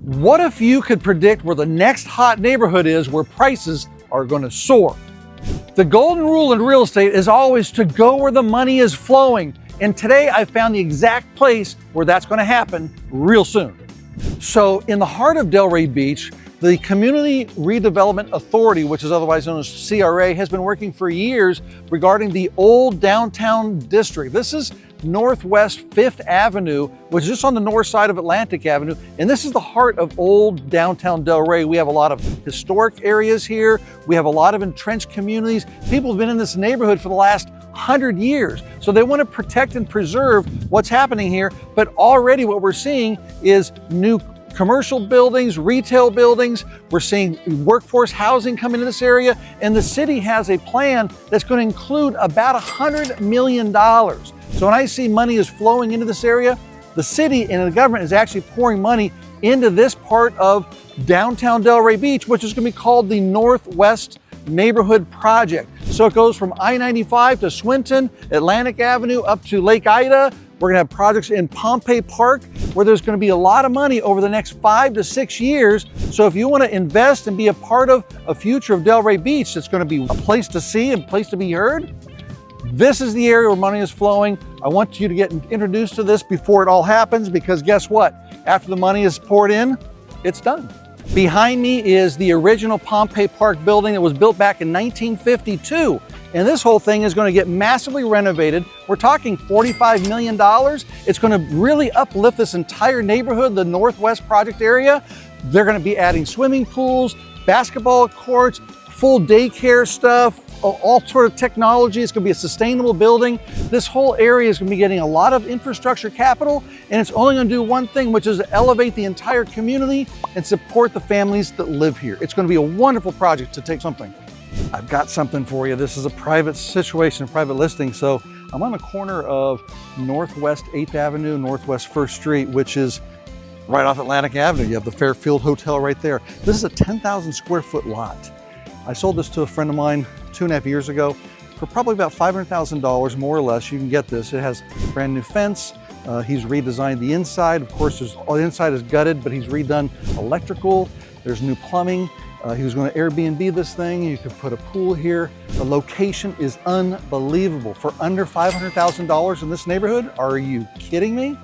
What if you could predict where the next hot neighborhood is where prices are going to soar? The golden rule in real estate is always to go where the money is flowing. And today I found the exact place where that's going to happen real soon. So in the heart of Delray Beach, the Community Redevelopment Authority, which is otherwise known as CRA, has been working for years regarding the old downtown district. This is Northwest 5th Avenue, which is just on the north side of Atlantic Avenue. And this is the heart of old downtown Delray. We have a lot of historic areas here. We have a lot of entrenched communities. People have been in this neighborhood for the last 100 years. So they want to protect and preserve what's happening here. But already what we're seeing is new commercial buildings, retail buildings. We're seeing workforce housing come into this area. And the city has a plan that's going to include about $100 million. So when I see money is flowing into this area, the city and the government is actually pouring money into this part of downtown Delray Beach, which is going to be called the Northwest Neighborhood Project. So it goes from I-95 to Swinton, Atlantic Avenue, up to Lake Ida. We're gonna have projects in Pompey Park where there's gonna be a lot of money over the next 5 to 6 years. So if you wanna invest and be a part of a future of Delray Beach that's gonna be a place to see and a place to be heard, this is the area where money is flowing. I want you to get introduced to this before it all happens, because guess what? After the money is poured in, it's done. Behind me is the original Pompey Park building that was built back in 1952. And this whole thing is going to get massively renovated. We're talking $45 million. It's going to really uplift this entire neighborhood, the Northwest Project area. They're going to be adding swimming pools, basketball courts, full daycare stuff, all sort of technology. It's going to be a sustainable building. This whole area is going to be getting a lot of infrastructure capital, and it's only going to do one thing, which is elevate the entire community and support the families that live here. It's going to be a wonderful project to take something. I've got something for you. This is a private situation, a private listing. So I'm on the corner of Northwest 8th Avenue, Northwest 1st Street, which is right off Atlantic Avenue. You have the Fairfield Hotel right there. This is a 10,000 square foot lot. I sold this to a friend of mine 2.5 years ago for probably about $500,000, more or less. You can get this. It has brand new fence. He's redesigned the inside. Of course, the inside is gutted, but he's redone electrical. There's new plumbing. He was going to Airbnb this thing. You could put a pool here. The location is unbelievable. For under $500,000 in this neighborhood, are you kidding me?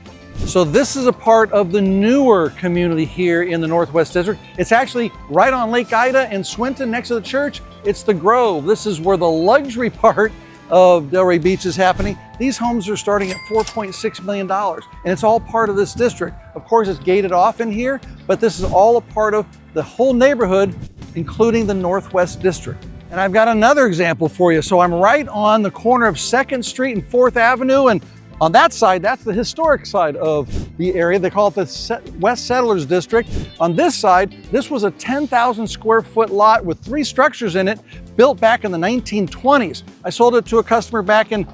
So this is a part of the newer community here in the Northwest District. It's actually right on Lake Ida and Swinton next to the church. It's the Grove. This is where the luxury part of Delray Beach is happening. These homes are starting at $4.6 million, and it's all part of this district. Of course, it's gated off in here, but this is all a part of the whole neighborhood, including the Northwest District. And I've got another example for you. So I'm right on the corner of 2nd Street and 4th Avenue, and on that side, that's the historic side of the area. They call it the West Settlers District. On this side, this was a 10,000 square foot lot with 3 structures in it, built back in the 1920s. I sold it to a customer back in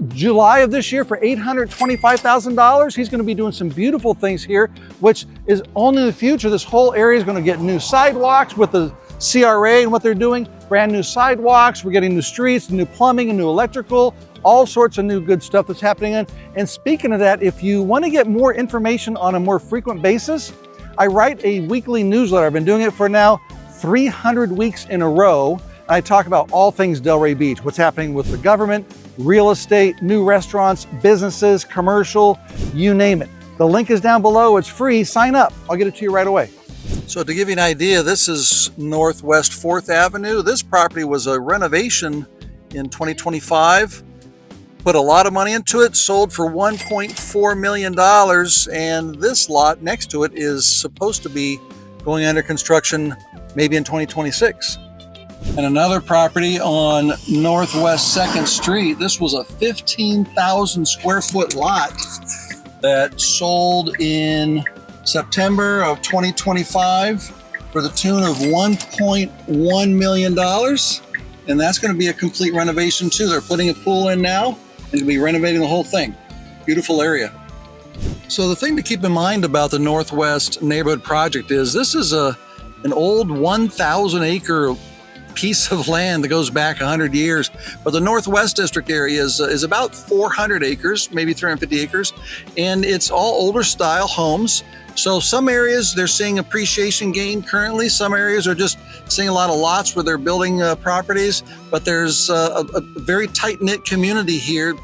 July of this year for $825,000. He's going to be doing some beautiful things here, which is only in the future. This whole area is going to get new sidewalks with the CRA and what they're doing, brand new sidewalks. We're getting new streets, new plumbing, and new electrical, all sorts of new good stuff that's happening. And speaking of that, if you want to get more information on a more frequent basis, I write a weekly newsletter. I've been doing it for now 300 weeks in a row. I talk about all things Delray Beach, what's happening with the government, real estate, new restaurants, businesses, commercial, you name it. The link is down below. It's free. Sign up. I'll get it to you right away. So to give you an idea, this is Northwest 4th Avenue. This property was a renovation in 2025. Put a lot of money into it, sold for $1.4 million. And this lot next to it is supposed to be going under construction maybe in 2026. And another property on Northwest 2nd Street. This was a 15,000 square foot lot that sold in September of 2025 for the tune of $1.1 million. And that's going to be a complete renovation too. They're putting a pool in now and going to be renovating the whole thing. Beautiful area. So the thing to keep in mind about the Northwest Neighborhood Project is this is an old 1,000 acre piece of land that goes back 100 years. But the Northwest District area is about 400 acres, maybe 350 acres. And it's all older style homes. So some areas they're seeing appreciation gain currently. Some areas are just seeing a lot of lots where they're building properties, but there's a very tight-knit community here.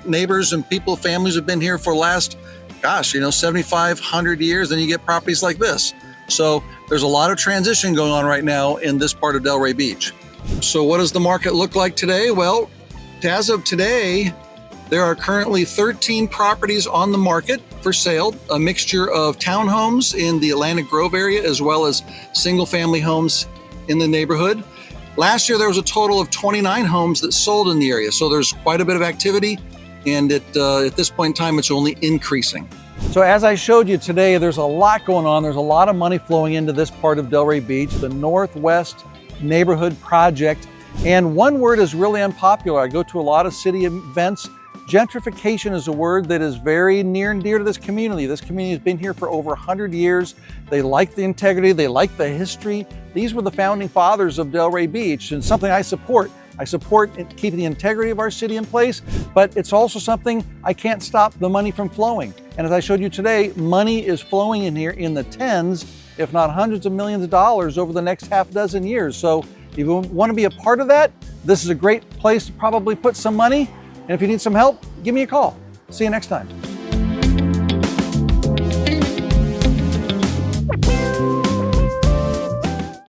Neighbors and people, families have been here for the last, 75, 100 years, and you get properties like this. So there's a lot of transition going on right now in this part of Delray Beach. So what does the market look like today? Well, as of today, there are currently 13 properties on the market for sale, a mixture of townhomes in the Atlantic Grove area as well as single-family homes in the neighborhood. Last year, there was a total of 29 homes that sold in the area, so there's quite a bit of activity, and at this point in time, it's only increasing. So as I showed you today, there's a lot going on. There's a lot of money flowing into this part of Delray Beach, the Northwest Neighborhood Project. And one word is really unpopular. I go to a lot of city events. Gentrification is a word that is very near and dear to this community. This community has been here for over 100 years. They like the integrity, they like the history. These were the founding fathers of Delray Beach, and something I support. I support keeping the integrity of our city in place, but it's also something I can't stop the money from flowing. And as I showed you today, money is flowing in here in the tens, if not hundreds of millions of dollars over the next half dozen years. So if you want to be a part of that, this is a great place to probably put some money. And if you need some help, give me a call. See you next time.